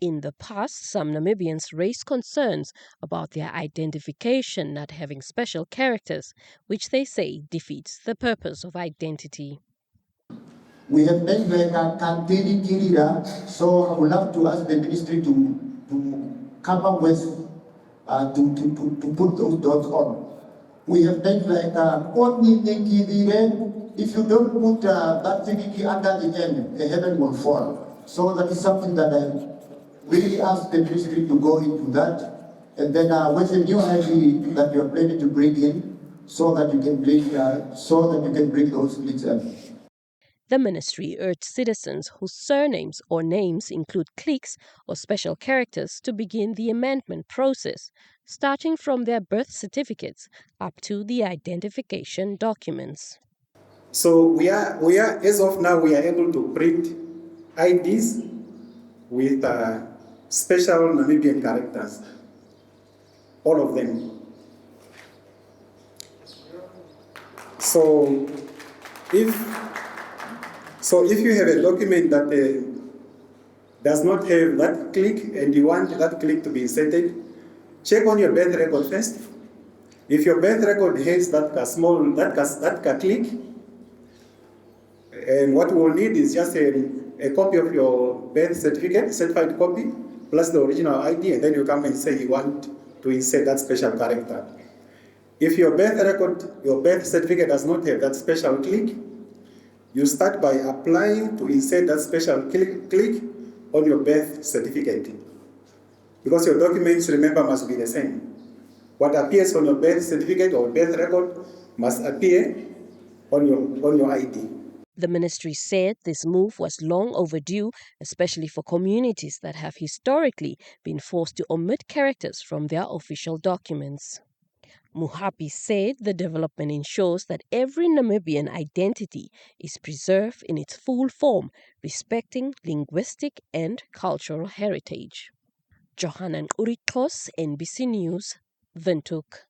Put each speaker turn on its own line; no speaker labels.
In the past, some Namibians raised concerns about their identification not having special characters, which they say defeats the purpose of identity.
We have made like a Kantiri Kirira, so I would love to ask the ministry to come up with, to put those dots on. We have made like only Kirire, if you don't put that Kiriki under the end, the heaven will fall. So that is something that I really ask the ministry to go into that. And then with the new ID that you're planning to bring in, so that you can bring those leads in.
The ministry urged citizens whose surnames or names include cliques or special characters to begin the amendment process, starting from their birth certificates up to the identification documents.
So we are as of now we are able to print IDs with special Namibian characters, all of them. So if you have a document that does not have that click and you want that click to be inserted, check on your birth record first. If your birth record has that click, and what we'll need is just a copy of your birth certificate, certified copy, plus the original ID, and then you come and say you want to insert that special character. If your birth certificate does not have that special click, you start by applying to insert that special click on your birth certificate. Because your documents, remember, must be the same. What appears on your birth certificate or birth record must appear on your ID.
The ministry said this move was long overdue, especially for communities that have historically been forced to omit characters from their official documents. Muhapi said the development ensures that every Namibian identity is preserved in its full form, respecting linguistic and cultural heritage. Johanan Uritos, NBC News, Windhoek.